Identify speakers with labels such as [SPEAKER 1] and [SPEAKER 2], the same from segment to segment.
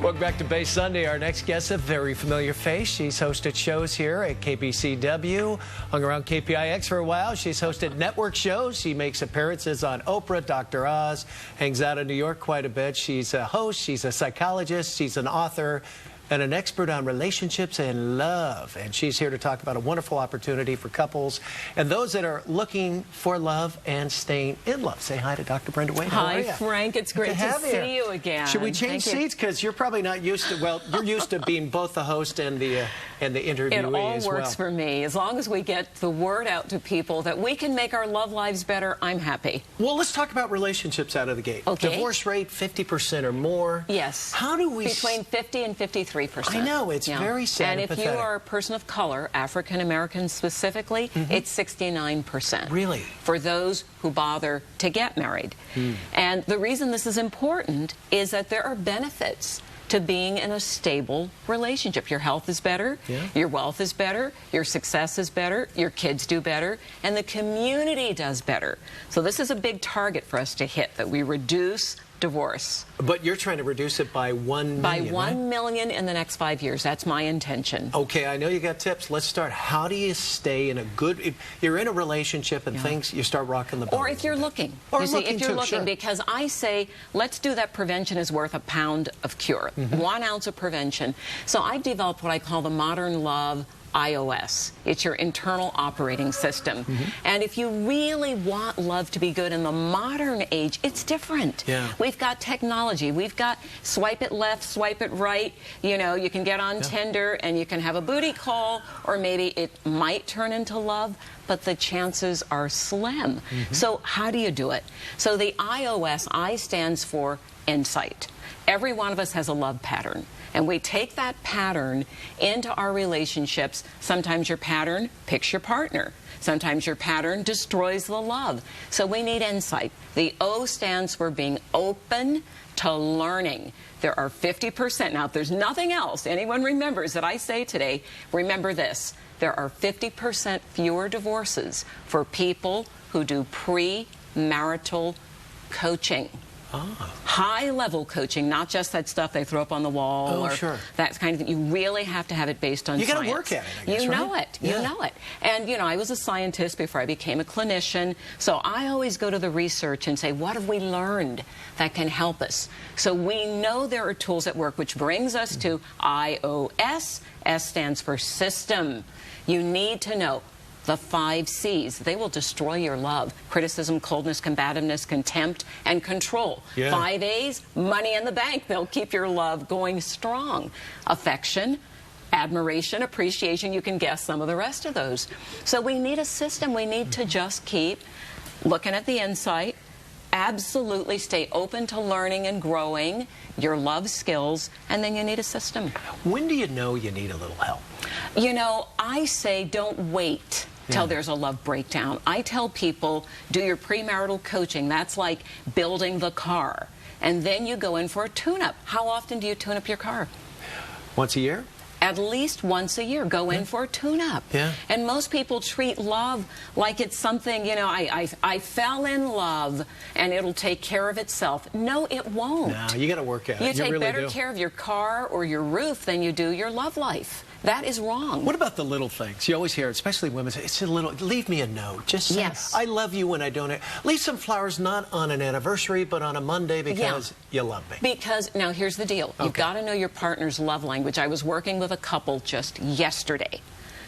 [SPEAKER 1] Welcome back to Bay Sunday. Our next guest, a very familiar face. She's hosted shows here at KBCW, hung around KPIX for a while. She's hosted network shows. She makes appearances on Oprah, Dr. Oz, hangs out in New York quite a bit. She's a host, she's a psychologist, she's an author, and an expert on relationships and love. And she's here to talk about a wonderful opportunity for couples and those that are looking for love and staying in love. Say hi to Dr. Brenda Wade.
[SPEAKER 2] Hi, Frank. It's great to see you again.
[SPEAKER 1] Should we change seats? Because you're probably not used to, well, you're used to being both the host and the interviewee as well.
[SPEAKER 2] It all works for me. As long as we get the word out to people that we can make our love lives better, I'm happy.
[SPEAKER 1] Well, let's talk about relationships out of the gate.
[SPEAKER 2] Okay.
[SPEAKER 1] Divorce rate, 50% or more.
[SPEAKER 2] Yes.
[SPEAKER 1] How do we...
[SPEAKER 2] Between 50 and 53%.
[SPEAKER 1] I know, it's very sad
[SPEAKER 2] and
[SPEAKER 1] and
[SPEAKER 2] if you are a person of color, African American specifically, it's 69%.
[SPEAKER 1] Really?
[SPEAKER 2] For those who bother to get married. And the reason this is important is that there are benefits to being in a stable relationship. Your health is better, your wealth is better, your success is better, your kids do better, and the community does better. So this is a big target for us to hit, that we reduce divorce.
[SPEAKER 1] But you're trying to reduce it by 1 million,
[SPEAKER 2] By 1 million in the next 5 years. That's my intention.
[SPEAKER 1] Okay, I know you got tips. Let's start. How do you stay in a good... If you're in a relationship and things, you start rocking the boat.
[SPEAKER 2] Or if you're looking.
[SPEAKER 1] Or
[SPEAKER 2] you
[SPEAKER 1] looking
[SPEAKER 2] see, if you're
[SPEAKER 1] too,
[SPEAKER 2] looking,
[SPEAKER 1] sure.
[SPEAKER 2] because I say, let's do that. Prevention is worth a pound of cure. 1 ounce of prevention. So I've developed what I call the Modern Love iOS. It's your internal operating system. And if you really want love to be good in the modern age, it's different. We've got technology. We've got swipe it left, swipe it right. You know, you can get on Tinder and you can have a booty call, or maybe it might turn into love, but the chances are slim. So how do you do it? So the iOS, I stands for insight. Every one of us has a love pattern. And we take that pattern into our relationships. Sometimes your pattern picks your partner. Sometimes your pattern destroys the love. So we need insight. The O stands for being open to learning. There are 50%. Now, if there's nothing else anyone remembers that I say today, remember this. There are 50% fewer divorces for people who do premarital coaching. High-level coaching, not just that stuff they throw up on the wall or that kind of thing. You really have to have it based on science.
[SPEAKER 1] You got to work at it, I guess,
[SPEAKER 2] You
[SPEAKER 1] right?
[SPEAKER 2] know it. You know it. And, you know, I was a scientist before I became a clinician, so I always go to the research and say, what have we learned that can help us? So we know there are tools that work, which brings us to iOS. S stands for system. You need to know the 5 C's. They will destroy your love. Criticism, coldness, combativeness, contempt, and control. 5 A's, money in the bank. They'll keep your love going strong. Affection, admiration, appreciation. You can guess some of the rest of those. So we need a system. We need to just keep looking at the insight. Absolutely stay open to learning and growing your love skills, and then you need a system.
[SPEAKER 1] When do you know you need a little help?
[SPEAKER 2] You know, I say don't wait till there's a love breakdown. I tell people, do your premarital coaching. That's like building the car. And then you go in for a tune-up. How often do you tune up your car?
[SPEAKER 1] Once a year?
[SPEAKER 2] At least once a year. Go in for a tune-up. And most people treat love like it's something, you know, I fell in love and it'll take care of itself. No, it won't.
[SPEAKER 1] No, you got to work at it.
[SPEAKER 2] You take
[SPEAKER 1] really
[SPEAKER 2] better care of your car or your roof than you do your love life. That is wrong.
[SPEAKER 1] What about the little things? You always hear, especially women, say, it's a little, leave me a note. Just say, I love you when I don't. Leave some flowers not on an anniversary, but on a Monday because you love me. Because,
[SPEAKER 2] now here's the deal. You've got to know your partner's love language. I was working with a couple just yesterday.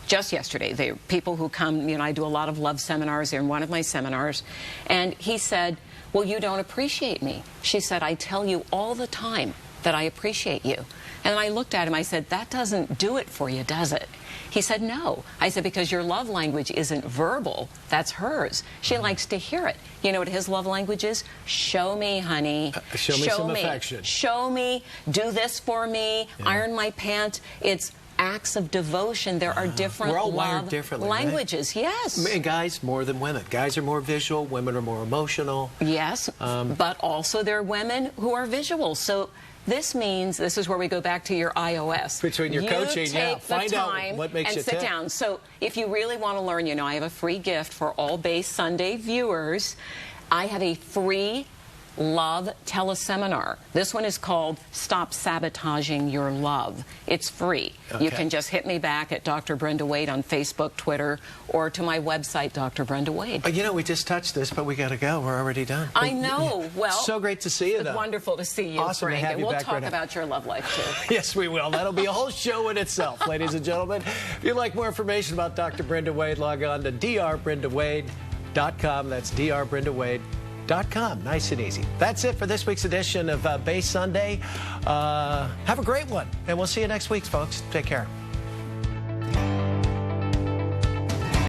[SPEAKER 2] They're people who come, you know, I do a lot of love seminars. They're in one of my seminars. And he said, well, you don't appreciate me. She said, I tell you all the time that I appreciate you. And I looked at him, I said, that doesn't do it for you, does it? He said, no. I said, because your love language isn't verbal, that's hers. She likes to hear it. You know what his love language is? Show me, honey.
[SPEAKER 1] Show me some affection.
[SPEAKER 2] Show me, do this for me, iron my pants. It's acts of devotion. There are different
[SPEAKER 1] We're all
[SPEAKER 2] love
[SPEAKER 1] wired differently,
[SPEAKER 2] languages.
[SPEAKER 1] Right?
[SPEAKER 2] Yes.
[SPEAKER 1] And guys more than women. Guys are more visual, women are more emotional.
[SPEAKER 2] Yes, but also there are women who are visual. So this means, this is where we go back to your iOS.
[SPEAKER 1] Between your coaching,
[SPEAKER 2] find out what makes you tick. And sit down. So if you really want to learn, you know, I have a free gift for all Bay Sunday viewers. I have a free Love teleseminar. This one is called Stop Sabotaging Your Love. It's free.
[SPEAKER 1] Okay.
[SPEAKER 2] You can just hit me back at Dr. Brenda Wade on Facebook, Twitter, or to my website, Dr. Brenda Wade.
[SPEAKER 1] You know, we just touched this, but we got to go. We're already done.
[SPEAKER 2] I know. Well,
[SPEAKER 1] so great to see you, though.
[SPEAKER 2] It's wonderful to see you,
[SPEAKER 1] Awesome
[SPEAKER 2] Frank.
[SPEAKER 1] to have
[SPEAKER 2] And
[SPEAKER 1] you
[SPEAKER 2] we'll
[SPEAKER 1] back,
[SPEAKER 2] talk
[SPEAKER 1] Brenda.
[SPEAKER 2] about your love life, too.
[SPEAKER 1] Yes, we will. That'll be a whole show in itself, ladies and gentlemen. If you'd like more information about Dr. Brenda Wade, log on to drbrendawade.com. That's drbrendawade.com. Nice and easy. That's it for this week's edition of Base Sunday. Have a great one, and we'll see you next week, folks. Take care.